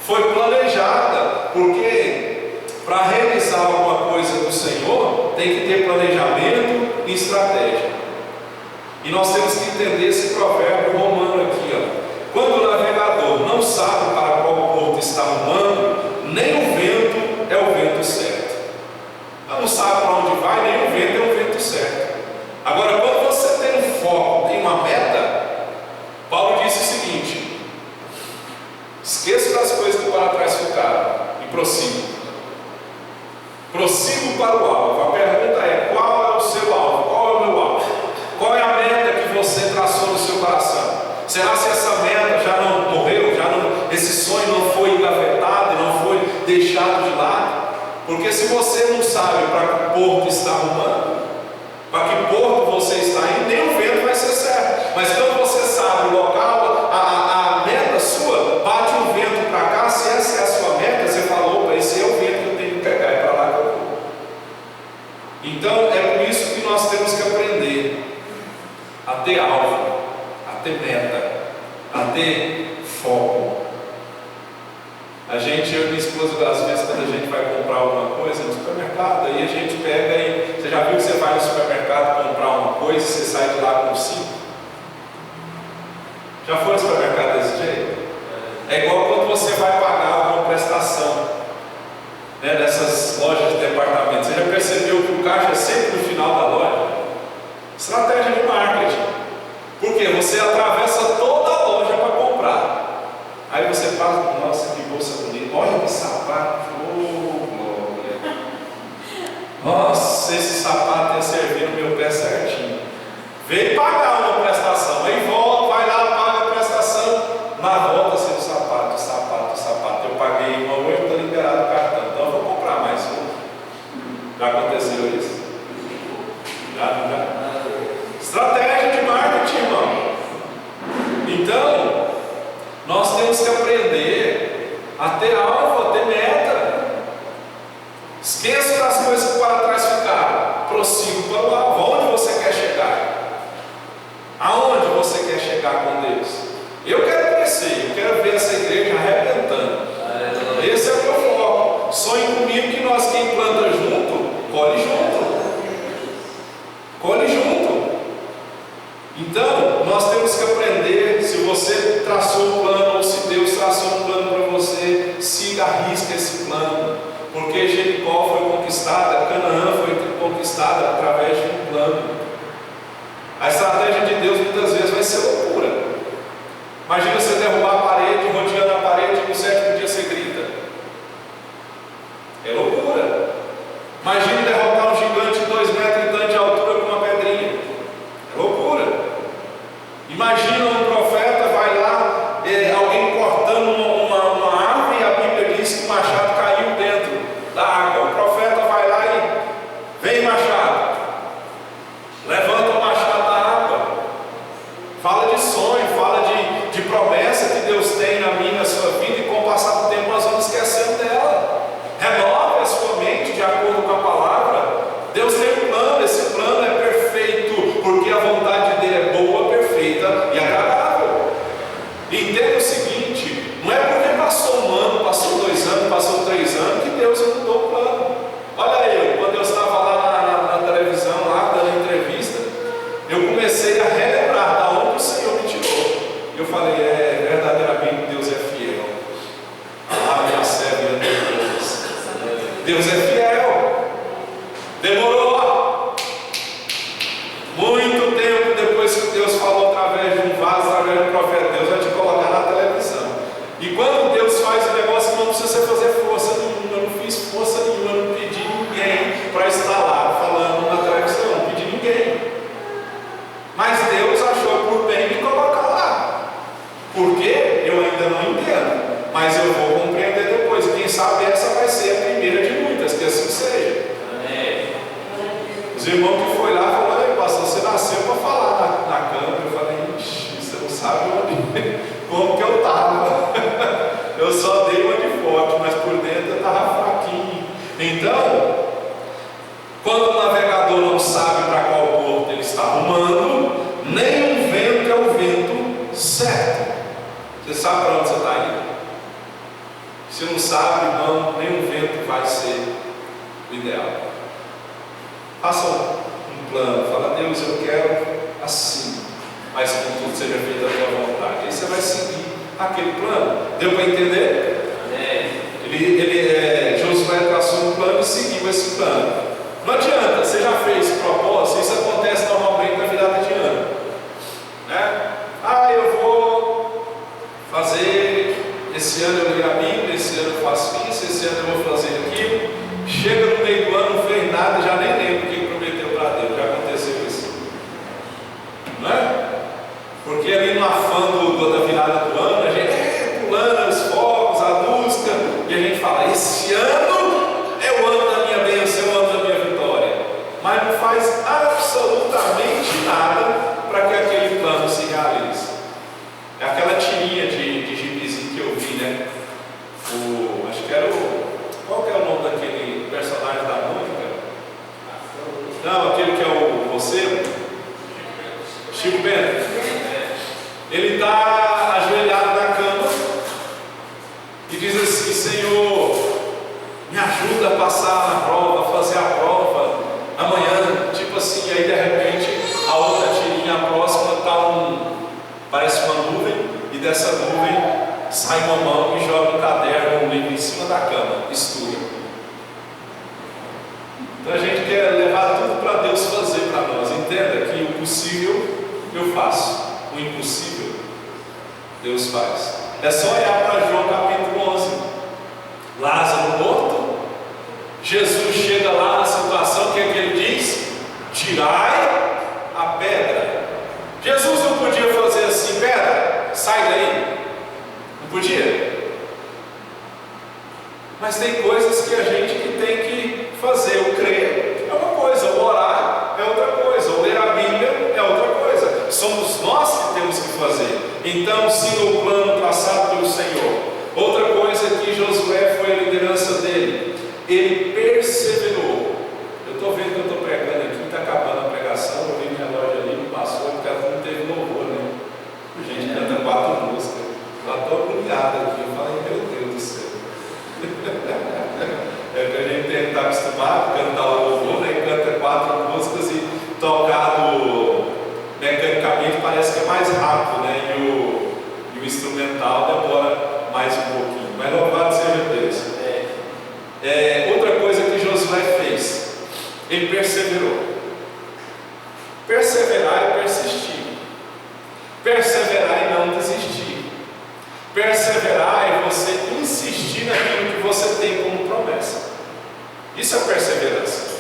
[SPEAKER 1] foi planejada. Porque para realizar alguma coisa do Senhor, tem que ter planejamento e estratégia. E nós temos que entender esse provérbio romano aqui, ó. Quando o navegador não sabe para qual porto está rumando, nem o vento é o vento certo. Não sabe para onde vai, nem o vento é o vento certo. Agora, quando você tem um foco, tem uma meta, Paulo disse o seguinte: esqueça das coisas que para trás ficaram e prossigo. Prossigo para o alvo. A pergunta é: qual é o seu alvo? Qual é o meu alvo? Qual é a meta que você traçou no seu coração? Será se essa meta já não morreu? Esse sonho não foi engavetado, não foi deixado de lado? Porque se você não sabe para que porto está arrumando, para que porto você está indo, nem o vento vai ser certo. Mas quando você sabe o local, a meta sua, bate um vento para cá. Se essa é a sua meta, você falou: opa, esse é o vento que eu tenho que pegar, é para lá que eu vou. Então é por isso que nós temos que aprender a ter alvo, a ter meta, a ter foco. Eu e minha esposa, às vezes, quando a gente vai comprar alguma coisa no supermercado, aí a gente pega e... Você já viu que você vai no supermercado comprar uma coisa e você sai de lá com 5? Já foi no supermercado desse jeito? É igual quando você vai pagar uma prestação, né, nessas lojas de departamento. Você já percebeu que o caixa é sempre no final da loja? Estratégia de marketing. Por quê? Você atravessa toda a loja para comprar. Aí você passa: nossa, que bolsa bonita, olha que sapato, oh, glória. Nossa, esse sapato ia servir no meu pé certinho. Veio pagar uma prestação, aí volta, vai lá, paga a prestação. Na temos que aprender a ter alvo, a ter meta. Esqueça das coisas que para trás ficaram. Prossiga para o alvo. Aonde você quer chegar? Aonde você quer chegar com Deus? Eu quero crescer, eu quero ver essa igreja arrebentando. Esse é o meu foco. Sonhe comigo que nós, quem planta junto, colhe junto. Colhe junto. Então, nós temos que aprender. Se você traçou um plano, ou se Deus traçou um plano para você, siga à risca esse plano. Porque Jericó foi conquistada, Canaã foi conquistada através de um plano. A estratégia de Deus muitas vezes vai ser loucura. Imagina você derrubar a parede, rodeando a parede, e no sétimo dia você grita. É loucura. Imagine derrotar um gigante de 2 metros e tanto de altura com uma pedrinha. É loucura. Imagina um profeta, vai lá, alguém cortando uma árvore, e a Bíblia diz que o machado caiu dentro da água. O profeta vai lá e vem machado, levanta o machado da água, fala de sonho, fala de promessa que Deus tem na minha e na sua vida, e com o passar do tempo nós vamos esquecendo dela. Renove a sua mente de acordo com a palavra. Deus tem um plano, esse plano é perfeito, porque a vontade dele é boa, perfeita e agradável. E entenda o seguinte: não é porque passou 1 ano, passou 2 anos, passou 3 anos, que Deus mudou o plano. Olha eu, quando eu estava lá na televisão, lá dando entrevista, eu comecei a relembrar da onde o Senhor me tirou. Eu falei, verdadeiramente Deus é fiel. Ah, minha serva e Deus. Deus é fiel. Demorou muito tempo depois que Deus falou através de um vaso, através de um profeta. Deus vai te colocar na televisão. E quando Deus faz o negócio, não precisa você fazer força nenhuma. Eu não fiz força nenhuma, eu não pedi ninguém para estar lá falando na televisão, eu não pedi ninguém. Mas Deus achou por bem me colocar lá. Por quê? Eu ainda não entendo, mas eu vou compreender depois. Quem sabe essa vai ser a primeira de muitas, que assim seja. Amém. Os irmãos que foi lá falaram, pastor, você nasceu para falar na câmera. Eu falei, você não sabe onde, como que eu estava. Eu só dei uma de forte, mas por dentro eu estava fraquinho. Então, quando o navegador não sabe para qual porto ele está rumando, nem um vento é o vento certo. Você sabe para onde você está indo? Se não sabe, irmão, nenhum vento vai ser o ideal. Faça um plano, fala, Deus, eu quero assim, mas que tudo seja feito à tua vontade. Aí você vai seguir aquele plano. Deu para entender? Josué traçou um plano e seguiu esse plano. Não adianta, você já fez propósito, isso acontece normalmente na virada de ano, né? Eu vou fazer, esse ano eu leio a Bíblia, esse ano eu faço isso, esse ano eu vou fazer aquilo. Chega no meio do ano, não fez nada, já nem lembro o que prometeu para Deus. Já aconteceu isso, não é? Porque ali no afã da virada do ano, a gente pulando os fogos, a música, e a gente fala, esse ano é o ano da minha bênção, é o ano da minha vitória. Mas não faz absolutamente nada para que aquele plano se realize. É aquela tirinha de gibizinho que eu vi, né? Acho que era qual que é o nome daquele personagem da música? Não, aquele que é o você? Chico Bento. Ele está ajoelhado na cama e diz assim, Senhor, me ajuda a passar na prova, a fazer a prova amanhã, tipo assim. Aí de repente a outra tirinha, a próxima, parece uma nuvem, e dessa nuvem sai uma mão e joga um caderno, um livro em cima da cama, estuda. Então a gente quer levar tudo para Deus fazer para nós. Entenda que o possível eu faço, o impossível Deus faz. É só olhar para João capítulo 11. Lázaro morto, Jesus chega lá na situação, que é que ele diz? Tirai a pedra. Jesus não podia fazer assim, pedra, sai daí. Não podia. Mas tem coisas que a gente tem que fazer. O crer é uma coisa, o orar é outra coisa, o ler a Bíblia é outra coisa. Somos nós que temos que fazer. Então siga o plano traçado pelo Senhor. Outra coisa que Josué foi a liderança dele, ele perseverou. Eu estou vendo que eu estou pregando aqui, está acabando a pregação, eu vi minha loja ali, me passou, porque ela não teve louvor, né? A gente canta 4 músicas, eu estou agoniado aqui, eu falei, meu Deus do céu. É que a gente tem que estar acostumado a cantar o louvor, né? Canta 4 músicas e tocado mecanicamente parece que é mais rápido, né? E o instrumental demora mais um pouquinho, mas louvado seja Deus. Outra coisa que Josué fez, ele perseverou. Perseverar e persistir. Perseverar e não desistir. Perseverar é você insistir naquilo que você tem como promessa. Isso é perseverança.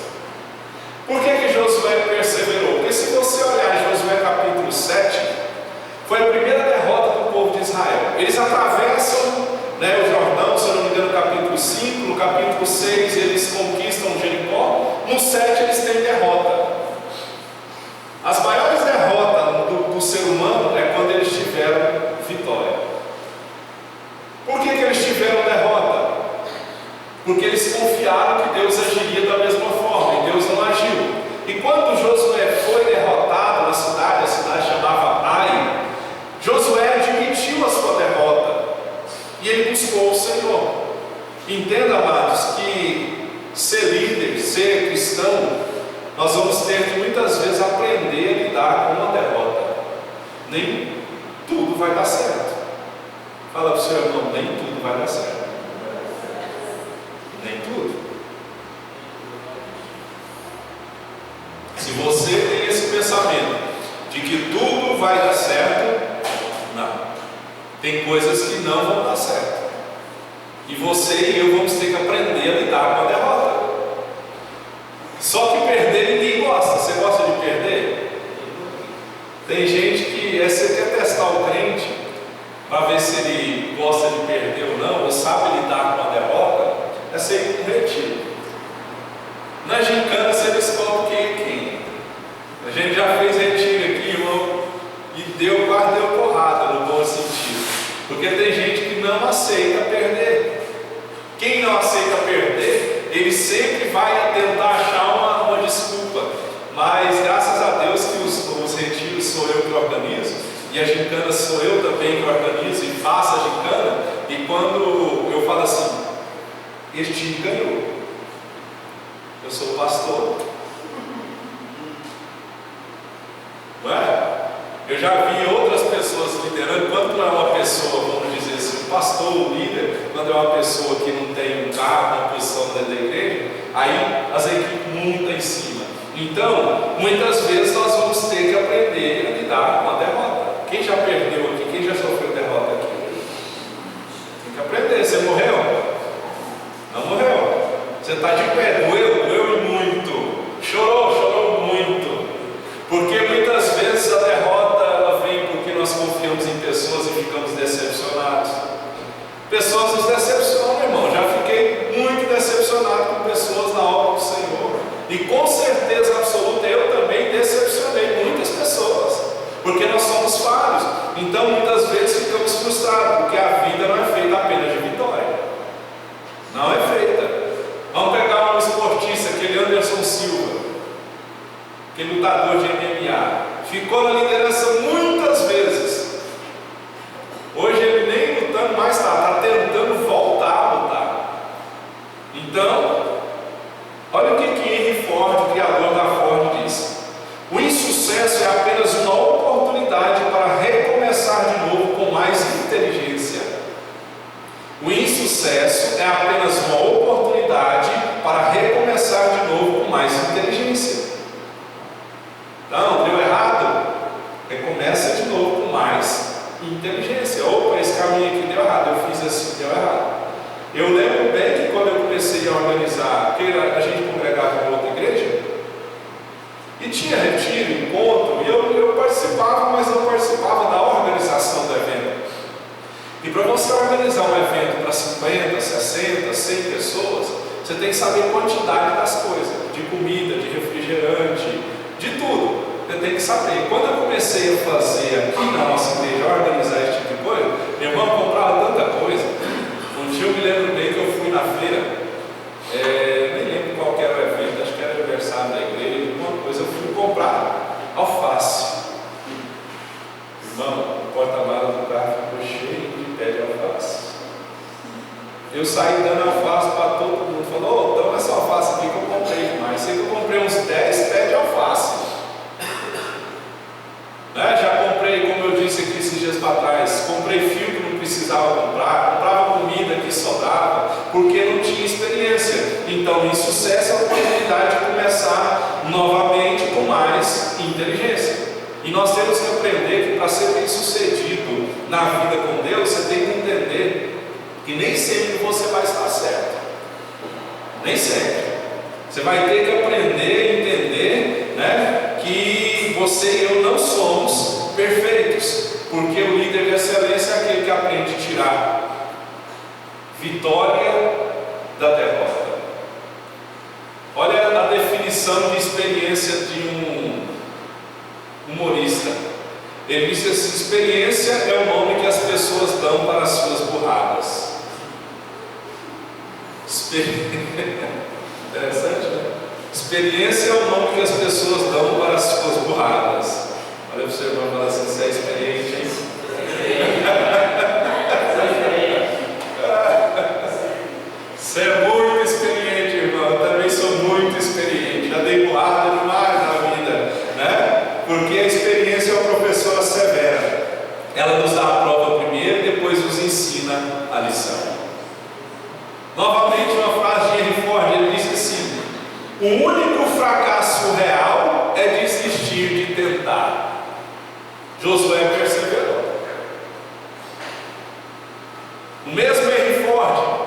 [SPEAKER 1] Por que Josué perseverou? Porque se você olhar em Josué capítulo 7, foi a primeira derrota do povo de Israel. Eles atravessam, né, o Jordão, se eu não me engano, no capítulo 5, no capítulo 6 eles conquistam Jericó, no 7 eles têm derrota. As maiores derrotas do ser humano é quando eles tiveram vitória. Por que eles tiveram derrota? Porque eles confiaram que Deus agiria da mesma forma, e Deus não agiu. E quando Josué foi derrotado na cidade, a cidade chamava Ai, Josué admitiu a sua derrota, e ele buscou o Senhor. Entenda, amados, que ser líder, ser cristão, nós vamos ter que muitas vezes aprender a lidar com uma derrota. Nem tudo vai dar certo. Fala para o seu irmão, nem tudo vai dar certo. Nem tudo. Se você tem esse pensamento de que tudo vai dar certo, não. Tem coisas que não vão dar certo. E você e eu vamos ter que aprender a lidar com a derrota. Só que perder ninguém gosta. Você gosta de perder? Tem gente que você quer testar o crente para ver se ele gosta de perder ou não, ou sabe lidar com a derrota, é ser um retiro. Na gincana você descobre quem é quem. A gente já fez retiro aqui, irmão, e quase deu porrada no bom sentido. Porque tem gente que não aceita perder. Quem não aceita perder, ele sempre vai tentar achar uma desculpa. Mas graças a Deus que os retiros sou eu que organizo, e a gincana sou eu também que organizo e faço a gincana. E quando eu falo assim, este time ganhou, eu sou pastor, não é? Eu já vi outras pessoas liderando. Quando não é uma pessoa, vamos dizer assim, um pastor, um líder, quando é uma pessoa que não tem um cargo, uma posição dentro da igreja, aí as equipes montam em cima. Então, muitas vezes nós vamos ter que aprender a lidar com a derrota. Quem já perdeu aqui? Quem já sofreu derrota aqui? Tem que aprender. Você morreu? Não morreu. Você está de pé. Doeu muito. Chorou muito. Porque muitas vezes a derrota ela vem porque nós confiamos em pessoas e ficamos decepcionados. Pessoas nos decepcionam, irmão. Já fiquei muito decepcionado com pessoas na obra do Senhor. E com certeza absoluta eu também decepcionei muitas pessoas. Porque nós somos falhos. Então muitas vezes ficamos frustrados, porque a vida não é feita apenas de vitória. Não é feita. Vamos pegar um esportista, aquele Anderson Silva, aquele lutador de MMA. Ficou na liderança muitas vezes. Hoje ele nem lutando mais está tentando voltar a lutar. Então, olha o que Henry Ford, o criador da Ford, disse: o insucesso é apenas uma oportunidade para recomeçar de novo com mais inteligência. O insucesso é apenas uma oportunidade para recomeçar de novo com mais inteligência. Não, deu errado? Recomeça de novo com mais inteligência. Opa, esse caminho aqui deu errado, eu fiz assim, deu errado. Eu lembro bem que quando eu comecei a organizar, porque a gente congregava em outra igreja, e tinha retiro, encontro, e eu participava, mas não participava da organização do evento. E para você organizar um evento para 50, 60, 100 pessoas, você tem que saber a quantidade das coisas, de comida, de refrigerante, de tudo. Você tem que saber. Quando eu comecei a fazer aqui na nossa igreja, organizar esse tipo de coisa, meu irmão comprava tanta coisa. Eu saí dando alface para todo mundo. Falou, então essa alface aqui que eu comprei demais. Sei que eu comprei uns 10 pés de alface. Né? Já comprei, como eu disse aqui esses dias para trás, comprei fio que não precisava comprar, comprava comida que sobrava, porque não tinha experiência. Então, insucesso é a oportunidade de começar novamente com mais inteligência. E nós temos que aprender que para ser bem sucedido na vida com Deus, você tem que entender que nem sempre você vai estar certo. Nem sempre. Você vai ter que aprender e entender, né, que você e eu não somos perfeitos, porque o líder de excelência é aquele que aprende a tirar vitória da derrota. Olha a definição de experiência de um humorista. Ele disse assim: experiência é o nome que as pessoas dão para as suas burradas. Interessante, né? Experiência é o nome que as pessoas dão para as suas burradas. Olha para o seu irmão e fala assim: você é experiente, hein? Você é muito experiente, irmão. Eu também sou muito experiente. Já dei burrada demais na vida, né? Porque a experiência é uma professora severa. Ela nos dá a prova primeiro e depois nos ensina a lição. Novamente, uma frase de Henry Ford, ele disse assim: o único fracasso real é desistir de tentar. Josué perseverou. O mesmo Henry Ford: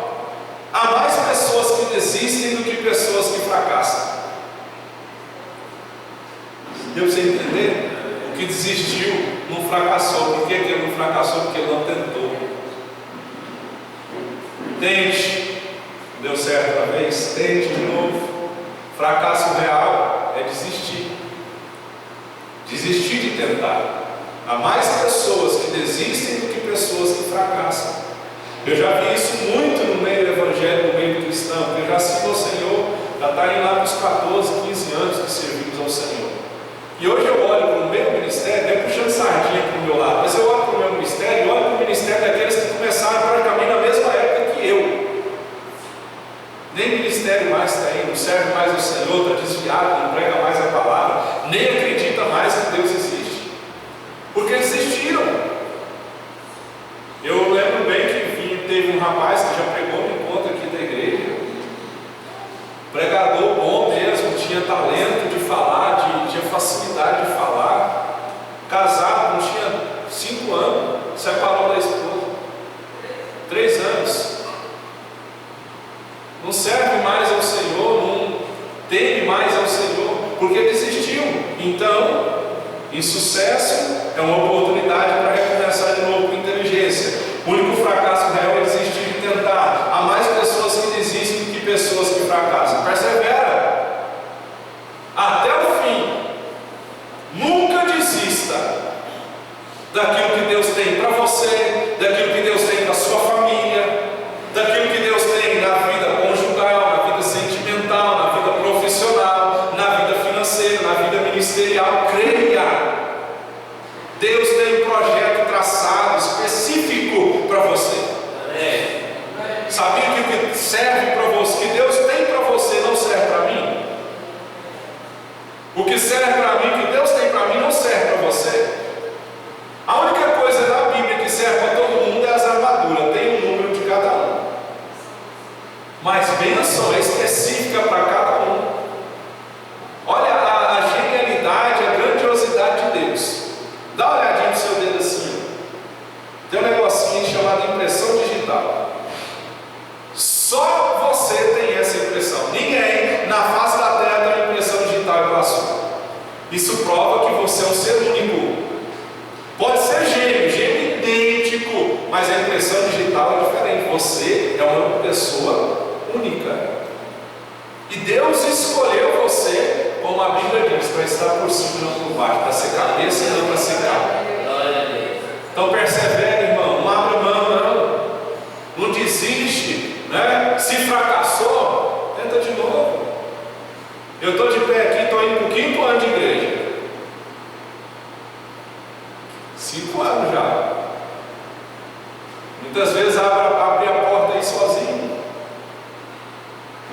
[SPEAKER 1] há mais pessoas que desistem do que pessoas que fracassam. Deu para você entender? O que desistiu não fracassou. Por que ele não fracassou? Porque ele não tentou. Tente. Deu certo uma vez? Tente de novo. Fracasso real é desistir. Desistir de tentar. Há mais pessoas que desistem do que pessoas que fracassam. Eu já vi isso muito no meio evangélico, no meio cristão. Eu já sirvo ao Senhor, já está indo lá nos 14, 15 anos que servimos ao Senhor. E hoje eu olho para o meu ministério, não é puxando sardinha para o meu lado, mas eu olho para o meu ministério e olho para o ministério daqueles que começaram praticamente na mesma época que eu. Nem ministério mais está aí, não serve mais ao Senhor, está desviado, não prega mais a palavra, nem acredita mais que Deus existe, porque eles desistiram. Eu lembro bem que teve um rapaz que já pregou no encontro aqui da igreja, pregador bom mesmo, tinha talento de falar, tinha facilidade de falar, casado, não tinha 5 anos, separou da esposa, 3 anos. Não serve mais ao Senhor, não teme mais ao Senhor, porque desistiu. Então, insucesso é uma oportunidade para recomeçar de novo com inteligência. O único fracasso real é desistir de tentar. Há mais pessoas que desistem do que pessoas que fracassam. Persevera até o fim. Nunca desista daquilo que Deus tem para você, daquilo que Deus tem para sua família, daquilo que Deus tem na vida conjugal, na vida sentimental, na vida profissional, na vida financeira, na vida ministerial. Creia, Deus tem um projeto traçado específico para você. Sabia que o que serve para você, que Deus tem para você, não serve para mim? O que serve para mim, que Deus tem para mim, não serve para você. A única coisa da Bíblia que serve para todo mundo é as armaduras, tem um número de cada um. Mas bênção é específica para cada um. Olha a genialidade, a grandiosidade de Deus. Dá uma olhadinha no seu dedo assim. Tem um negocinho chamado impressão digital. Só você tem essa impressão. Ninguém na face da terra tem impressão digital igual a sua. Isso prova que você é um ser único. Pode ser gêmeo idêntico, mas a impressão digital é diferente. Você é uma pessoa única. E Deus escolheu você, como a Bíblia diz, para estar por cima e não por baixo, para ser cabeça e não para ser cabo. Então persevere, irmão, não abra mão, não desiste, né? Se fracassou, tenta de novo. Eu estou de pé aqui, estou indo para o 5º ano de igreja. 5 anos já. Muitas vezes abre a porta aí sozinho.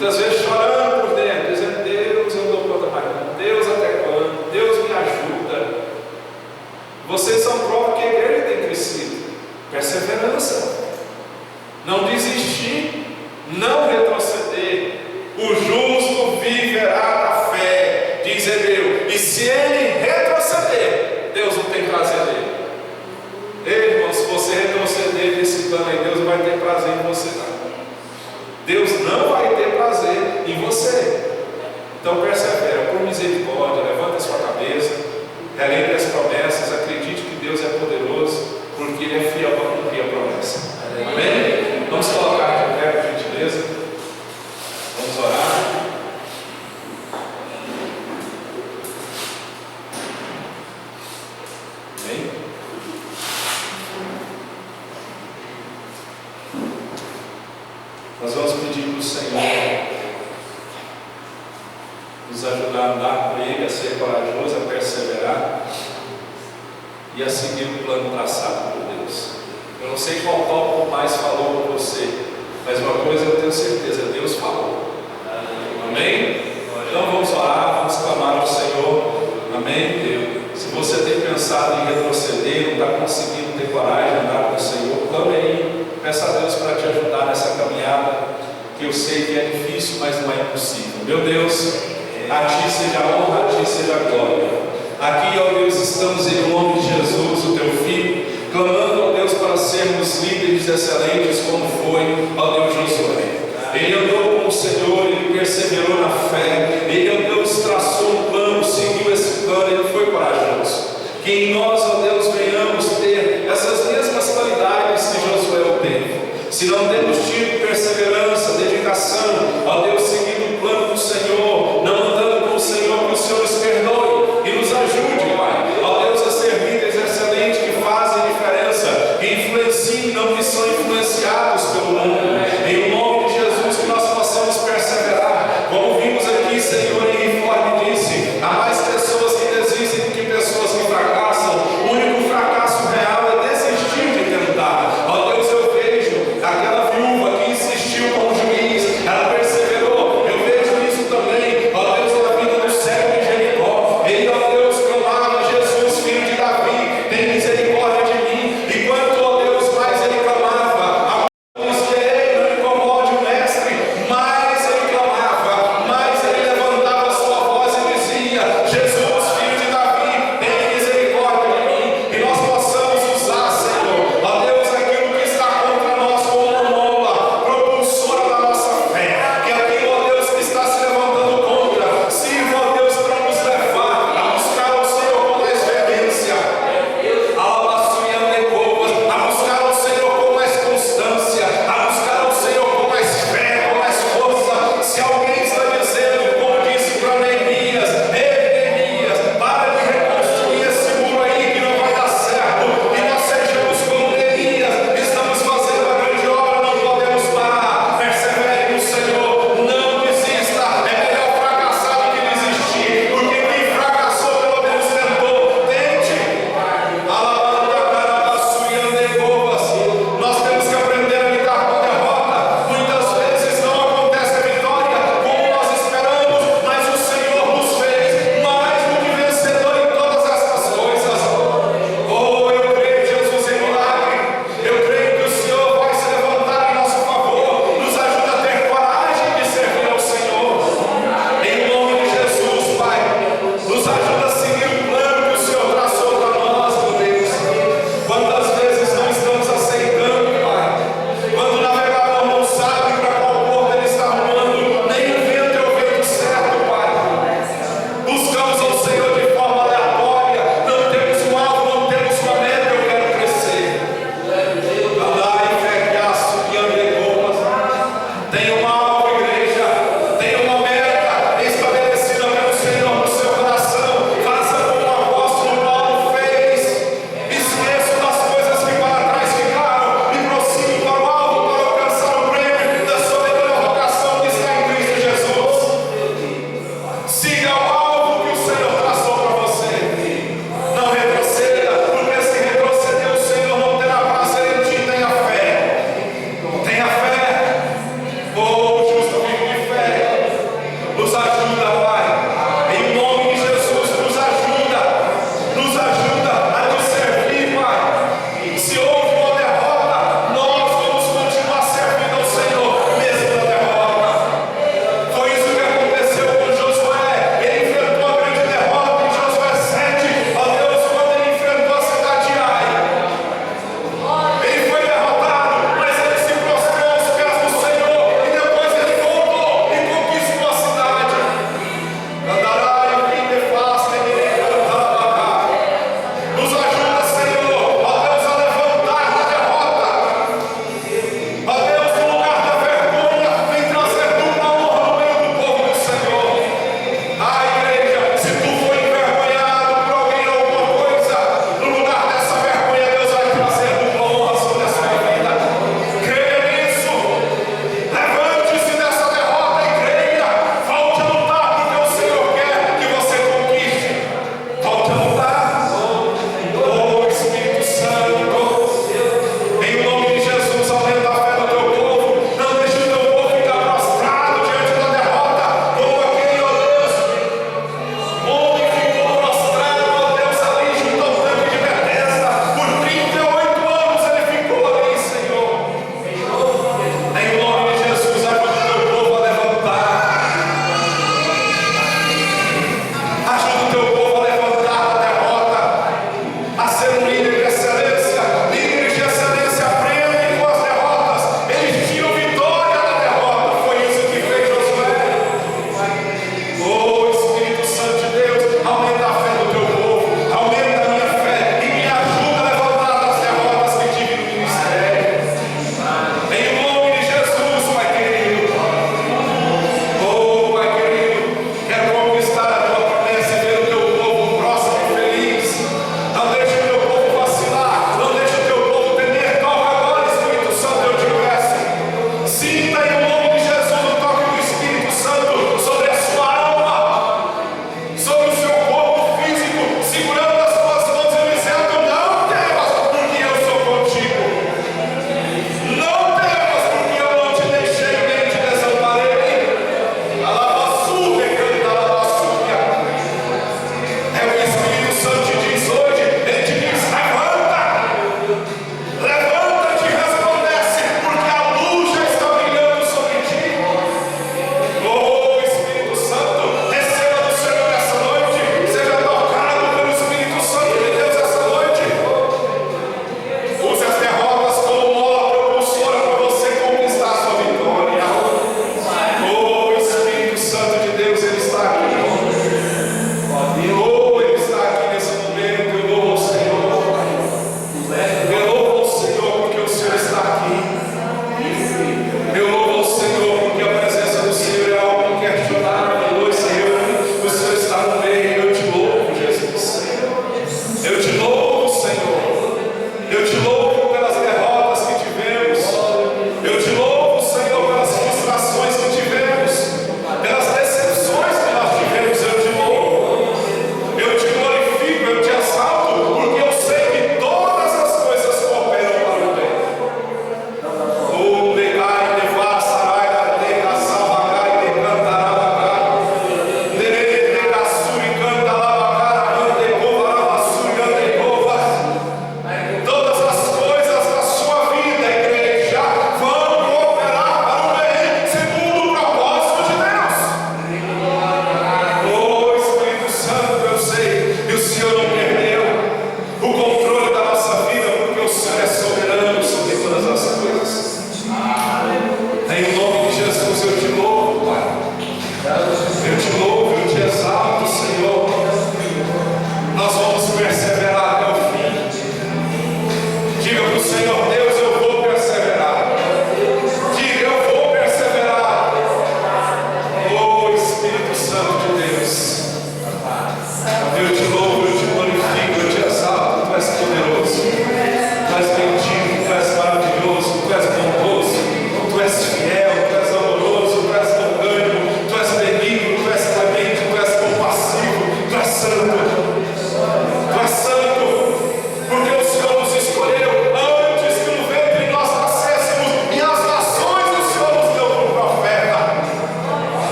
[SPEAKER 1] muitas vezes chorando por dentro, dizendo: Deus, eu não dou conta mais não. Deus, até quando? Deus, me ajuda. Vocês são prova que a igreja tem crescido. Perseverança, não desistir, não retroceder. O justo viverá da fé, diz Hebreu, e se ele retroceder, Deus não tem prazer nele. Ei, irmão, se você retroceder nesse plano aí, Deus não vai ter prazer em você não. Deus não vai ter prazer em você. Então persevera, por misericórdia, levanta a sua cabeça, relembre as promessas, acredite que Deus é poderoso, porque Ele é fiel para cumprir a promessa. Amém? Vamos colocar de pé, por gentileza. Vamos orar. Amém? Nós vamos pedir para o Senhor nos ajudar a andar com Ele, a ser corajoso, a perseverar e a seguir o plano traçado por Deus. Eu não sei qual tópico mais falou com você, mas uma coisa eu tenho certeza: Deus falou. Amém? Então vamos orar, vamos clamar ao Senhor. Amém? Se você tem pensado em retroceder, não está conseguindo ter coragem de andar com o Senhor, clame aí, peça a Deus para te ajudar nessa caminhada, que eu sei que é difícil, mas não é impossível. Meu Deus, a Ti seja a honra, a Ti seja a glória. Aqui, ó Deus, estamos em nome de Jesus, o Teu Filho, clamando, ó Deus, para sermos líderes excelentes, como foi, ó Deus, Josué. Ele andou com o Senhor, ele perseverou na fé, ele, ó Deus, traçou um plano, seguiu esse plano, ele foi corajoso. Que em nós, ó Deus, venhamos ter essas mesmas qualidades que Josué obteve. Se não temos tido perseverança, dedicação, ó Deus, seguindo o plano do Senhor, não andando com o Senhor, que o Senhor nos perdoe e nos ajude, Pai. Ó Deus, a ser líderes excelentes que fazem diferença, que influenciam, não que são influenciados pelo mundo. Em nome de Jesus, que nós possamos perseverar. Como vimos aqui, Senhor, em Ford disse: há mais pessoas que desistem do que pessoas que fracassam. O único fracasso real é desistir de tentar. Ó Deus, eu vejo aquela viúva que insistiu com o juiz, ela perseverou. Eu vejo isso também, ó Deus, na vida do cego de Jericó. Ele, ó Deus, clamava: Jesus, filho de Davi, tem misericórdia de mim. Enquanto, ó Deus, mais ele clamava,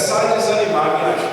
[SPEAKER 1] começar a desanimar a viagem.